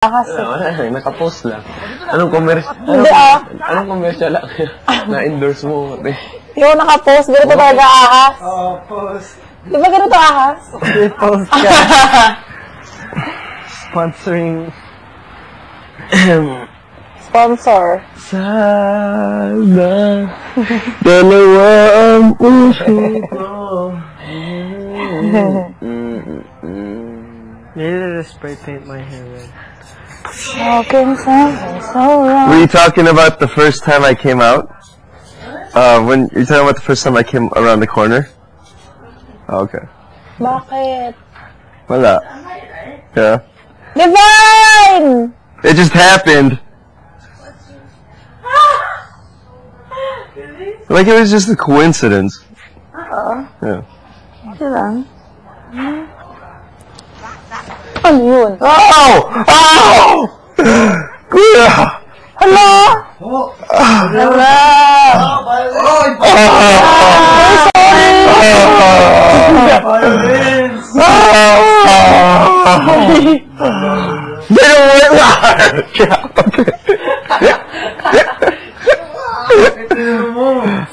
Kasi. Wala na, nakapost lang. Anong commercial? Hindi Anong commercial lang? Na-endorse mo. Yung nakapost, ganito talaga ahas. Oo, post. Di ba ganito ahas? Post ka. Sponsoring. Sponsor. Sana dalawa ang puso ko. Maybe to spray paint my hair red. How can something so wrong? Were you talking about the first time I came out? When you're talking about the first time I came around the corner? Oh, okay. Bakit? Wala. Yeah. Divine! It just happened. Like it was just a coincidence. Yeah. Ito lang. Ano yun? Oh! Oh! Kuya! Hello? Hello?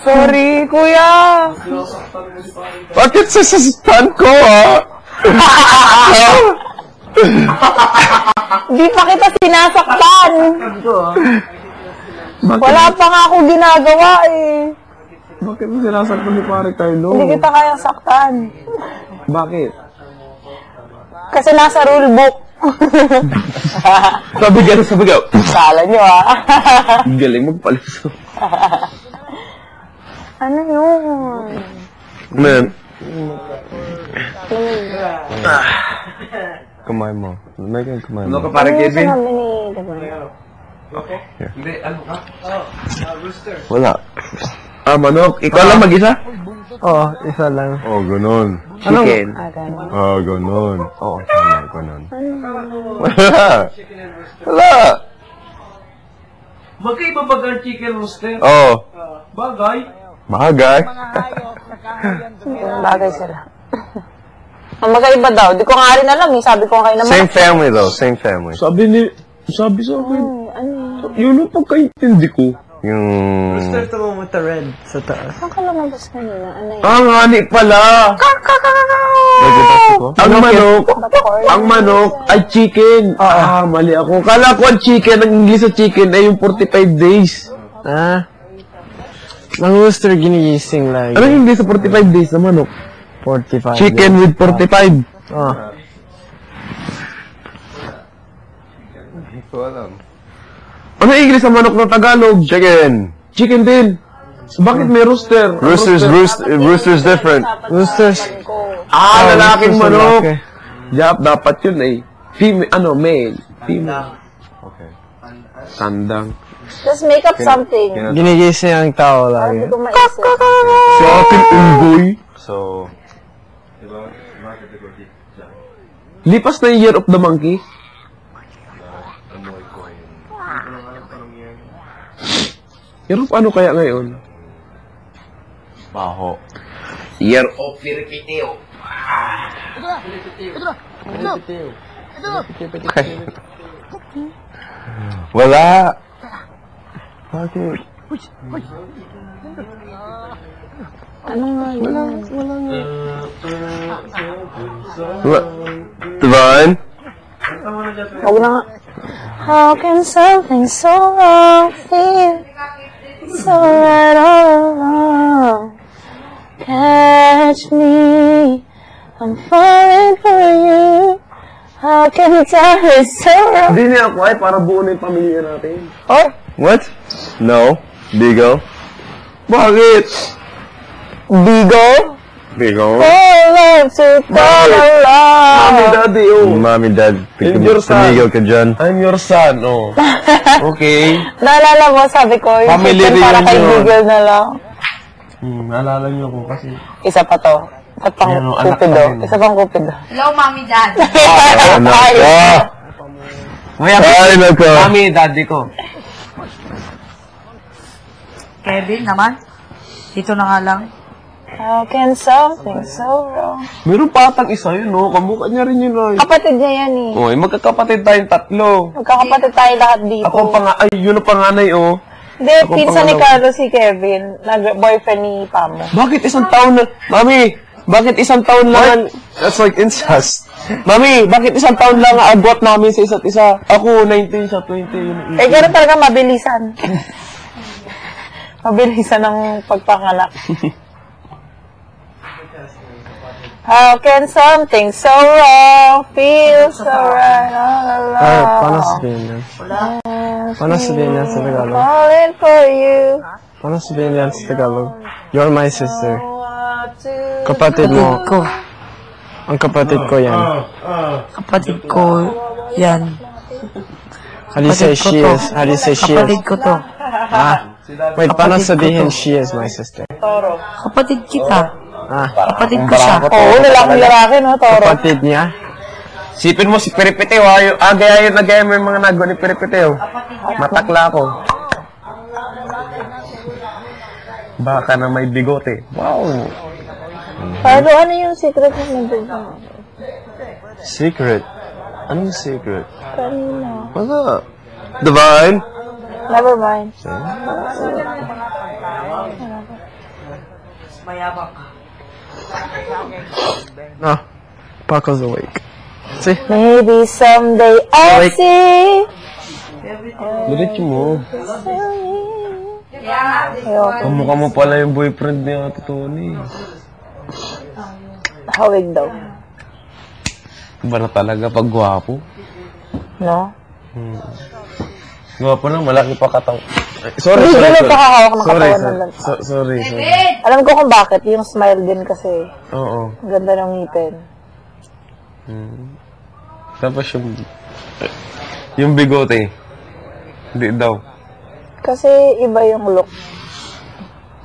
Sorry, kuya. Bakit sasastan ko, ha? Di pa kita sinasaktan. Wala pa nga ako ginagawa eh. Bakit mo sinasaktan ni Pare Carlo? Hindi kita kayang saktan. Bakit? Kasi nasa rulebook. Sabigaw, sabigaw. Kala nyo ah. Galing magpaliso. Ano yun? Man. Kamay mo. Megan, kamay Ano mo. ka, Pare Ano yung Kevin? sinabi ni Divine? Hindi, ano ka? Rooster. Wala. Manok. Ikaw lang mag-isa? Oo, isa lang. Oh, ganun. Chicken. Ah, ganun. Oh, ganun. Oo, tama, ganun. Ano? Wala. Wala. Magkaiba ba ang chicken rooster? Oh. Bagay. Bagay. Bagay sila. Ang magkaiba daw. Di ko nga rin alam eh. Sabi ko kayo naman. Same family though, same family. Sabi sa akin, Ano? yun ang pagkaintindi ko. Yung... Rooster to with the red sa taas. Saan ka lumabas kanina? Ano yun? Ang hani pala! Ang manok ay chicken. Mali ako. Kala ko ang chicken, ang English sa chicken ay yung 45 days. Ah? Ang rooster ginigising lang. Anong English sa 45 days na manok? 45. Chicken with 45. Oh. Hindi ko alam. Ano English sa manok ng Tagalog? Chicken. Chicken din. Bakit may rooster? Rooster's different. Roosters. Lalaking roosters manok. lalaki. Yap, dapat yun eh. Male. Female. Okay. Sandang. Just make up something. Ginigising ang tao Hindi lagi. ko maisip. Sa akin, unggoy. So... Lipas na yung Year of the Monkey. Year of ano kaya ngayon? Baho. Year of Piripiteo. Wala. Bakit? Ano nga yun? Divine? Huwag na nga. How can something so wrong feel so right all along? Catch me, I'm falling for you. How can time be so wrong? Hindi niya ako ay para buo na yung pamilya natin. Oh, What? No. Bigo? Bakit? Bigo? Bigo? Falling to fall along. Mami, daddy, oh. Mommy, dad. And your son. Tumigil ka dyan. I'm your son, oh. Okay. Naalala mo, sabi ko, yung Family chicken para kay reunion. Google na lang. Naalala niyo ko kasi. Isa pa to. Isa pang Ayan, oh, anak kupido. pa rin. Isa pang kupido. Hello, Mommy, Dad. Ano? Oh! Ay, nako. Mami, daddy ko. Kevin naman. Dito na nga lang. How can something so wrong? Meron pa atang isa yun, no? Kamukha niya rin yun, ay. Kapatid niya yan eh. Oy, magkakapatid tayong tatlo. Magkakapatid tayo lahat dito. Ako ay, yun ang panganay, oh. Hindi, Ako pinsan ni pangalawa. Carlos si Kevin. Boyfriend ni Pamo. Bakit isang taon na, Mami, bakit isang taon lang, That's like incest. Mami, bakit isang taon lang ang agwat namin sa isa't isa? Ako, 19 sa 20, yun. Eh, gano'n talaga mabilisan. Mabilisan ng pagpanganak. How can something so wrong feel so right all Ay, paano along? sabihin yan? Paano sabihin yan sa Tagalog? Falling for you. Paano sabihin yan sa Tagalog? You're my sister. What to Kapatid mo. ko. Ang kapatid ko yan. Kapatid ko yan. How do you say she is? How do you say she Kapatid is? ko to. Wait, paano sabihin she is my sister? Kapatid kita. Kapatid ko siya. Oo, lalaki, no, Toro? Kapatid niya? Sipin mo si Peripeteo, gaya mo yung mga nagawa ni Peripeteo. Matakla ko. Baka na may bigote. Wow. Carlo, ano yung secret mo nandun? Secret. Anong secret? Kanina. What's up? Divine? Never mind. No. Paco's awake. See? Maybe someday I'll Wait. see. Diretso mo. Ayoko. Kamukha mo pala yung boyfriend niya, Tony. Hawig daw. Iba na talaga pag gwapo. No? Gwapo na, malaki pa katang... Sorry, Hindi sorry, mo sorry. pakahawak ng Sorry, katawan ng lansa. sorry. Alam ko kung bakit. Yung smile din kasi. Oo. Ganda ng ngipin. Tapos yung bigote. Hindi daw. Kasi iba yung look.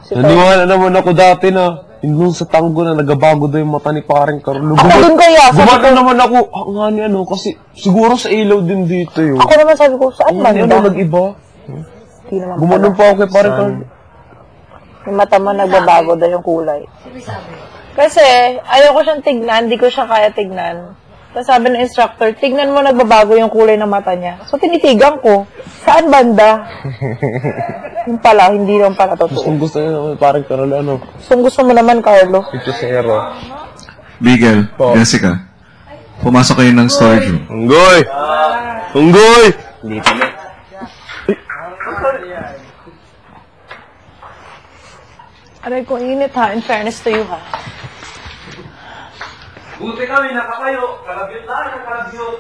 Si Naniwala naman ako dati na yung sa tango na nagabago daw yung mata ni paring Carlo. Ako din kaya. Gumano naman ako, nga ni ano, kasi siguro sa ilaw din dito yun. Ako naman sabi ko, saan man Ano ba? nag-iba? Hindi naman Gumano pala. pa ako kay paring Carlo. Yung mata mo nagbabago daw yung kulay. Kasi, ayaw ko siyang tignan, hindi ko siya kaya tignan. Tapos sabi ng instructor, tignan mo nagbabago yung kulay ng mata niya. So, tinitigan ko. Saan banda? Yung pala, hindi naman pala totoo. Kung gusto niya naman paring Carlo, ano? Kung gusto mo naman, Carlo. Ito si Hero. Bigel, Jessica, pumasok kayo ng storage room. Unggoy! Unggoy! Dito na. Aray ko, init ha. In fairness to you ha. Buti kami, nakakayo. Kalabyot na, kalabyot.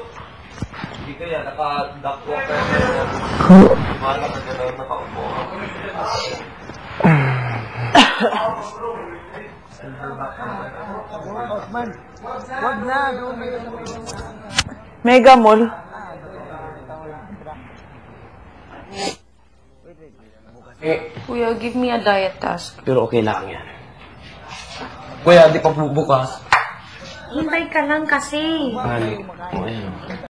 Hindi kaya, naka-duckwalk kayo. Malak na daw nakaupo. Mega Mall. Kuya, give me a diet task. Pero okay lang yan. Kuya, di pa bukas. Hintay ka lang kasi. Balik. O, ayan.